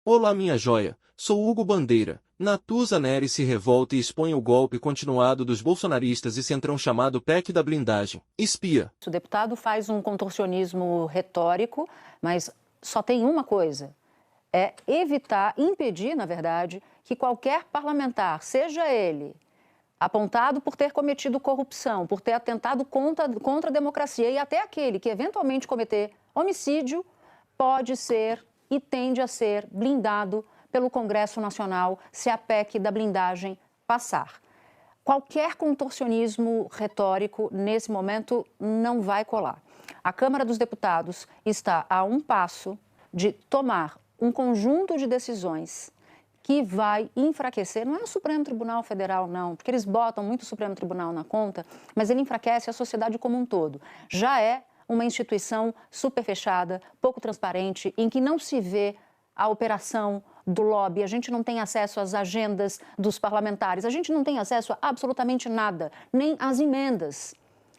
Olá, minha joia, sou Hugo Bandeira. Natuza Neri se revolta e expõe o golpe continuado dos bolsonaristas e centrão chamado PEC da blindagem. Espia. O deputado faz um contorcionismo retórico, mas só tem uma coisa: é evitar, impedir, na verdade, que qualquer parlamentar, seja ele apontado por ter cometido corrupção, por ter atentado contra a democracia e até aquele que eventualmente cometer homicídio, pode ser e tende a ser blindado pelo Congresso Nacional se a PEC da blindagem passar. Qualquer contorcionismo retórico, nesse momento, não vai colar. A Câmara dos Deputados está a um passo de tomar um conjunto de decisões que vai enfraquecer, não é o Supremo Tribunal Federal, não, porque eles botam muito o Supremo Tribunal na conta, mas ele enfraquece a sociedade como um todo. Já é uma instituição super fechada, pouco transparente, em que não se vê a operação do lobby, a gente não tem acesso às agendas dos parlamentares, a gente não tem acesso a absolutamente nada, nem às emendas,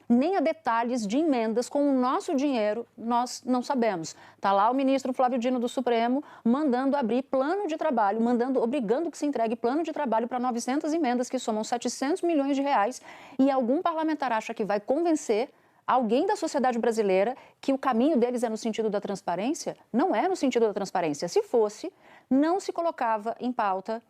nem a detalhes de emendas com o nosso dinheiro, nós não sabemos. Está lá o ministro Flávio Dino do Supremo mandando abrir plano de trabalho, obrigando que se entregue plano de trabalho para 900 emendas, que somam 700 milhões de reais, e algum parlamentar acha que vai convencer alguém da sociedade brasileira que o caminho deles é no sentido da transparência? Não é no sentido da transparência. Se fosse, não se colocava em pauta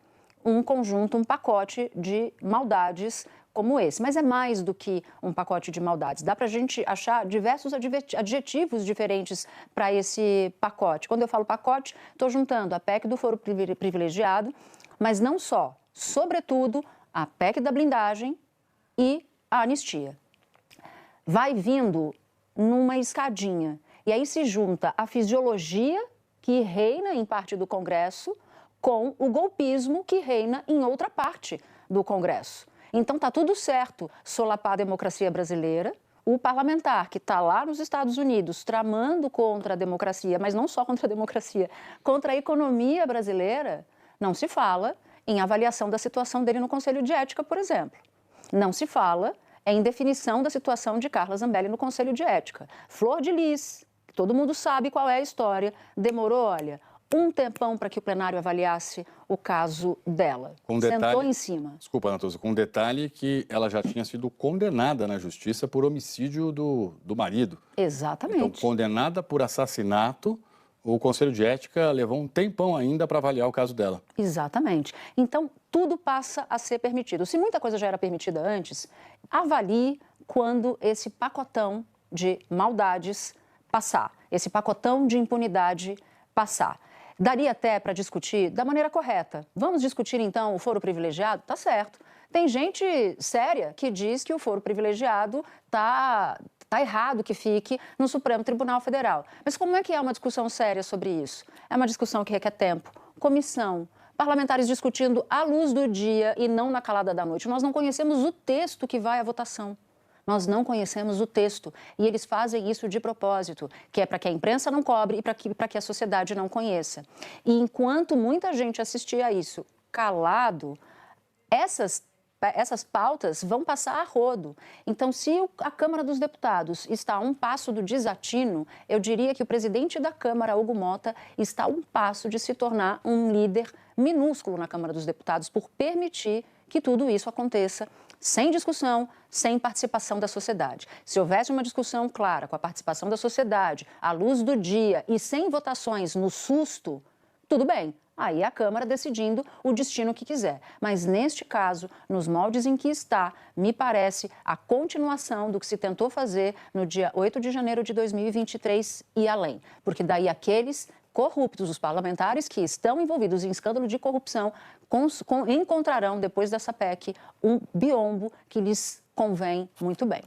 um conjunto, um pacote de maldades como esse. Mas é mais do que um pacote de maldades. Dá para a gente achar diversos adjetivos diferentes para esse pacote. Quando eu falo pacote, estou juntando a PEC do foro privilegiado, mas não só. Sobretudo, a PEC da blindagem e a anistia. Vai vindo numa escadinha. E aí se junta a fisiologia que reina em parte do Congresso com o golpismo que reina em outra parte do Congresso. Então está tudo certo solapar a democracia brasileira. O parlamentar que está lá nos Estados Unidos tramando contra a democracia, mas não só contra a democracia, contra a economia brasileira, não se fala em avaliação da situação dele no Conselho de Ética, por exemplo. Não se fala em definição da situação de Carla Zambelli no Conselho de Ética. Flor de Lis, que todo mundo sabe qual é a história, demorou, olha, um tempão para que o plenário avaliasse o caso dela. Sentou em cima. Desculpa, Natuza, com um detalhe que ela já tinha sido condenada na justiça por homicídio do marido. Exatamente. Então, condenada por assassinato, o Conselho de Ética levou um tempão ainda para avaliar o caso dela. Exatamente. Então, tudo passa a ser permitido. Se muita coisa já era permitida antes, avalie quando esse pacotão de maldades passar, esse pacotão de impunidade passar. Daria até para discutir da maneira correta. Vamos discutir, então, o foro privilegiado? Tá certo. Tem gente séria que diz que o foro privilegiado tá errado que fique no Supremo Tribunal Federal. Mas como é que é uma discussão séria sobre isso? É uma discussão que requer tempo, comissão, parlamentares discutindo à luz do dia e não na calada da noite. Nós não conhecemos o texto que vai à votação. Nós não conhecemos o texto e eles fazem isso de propósito, que é para que a imprensa não cobre e para que a sociedade não conheça. E enquanto muita gente assistia a isso calado, essas pautas vão passar a rodo. Então, se a Câmara dos Deputados está a um passo do desatino, eu diria que o presidente da Câmara, Hugo Motta, está a um passo de se tornar um líder minúsculo na Câmara dos Deputados por permitir que tudo isso aconteça sem discussão, sem participação da sociedade. Se houvesse uma discussão clara com a participação da sociedade, à luz do dia e sem votações no susto, tudo bem. Aí a Câmara decidindo o destino que quiser. Mas neste caso, nos moldes em que está, me parece a continuação do que se tentou fazer no dia 8 de janeiro de 2023 e além. Porque daí aqueles corruptos, os parlamentares que estão envolvidos em escândalo de corrupção, encontrarão, depois dessa PEC, um biombo que lhes convém muito bem.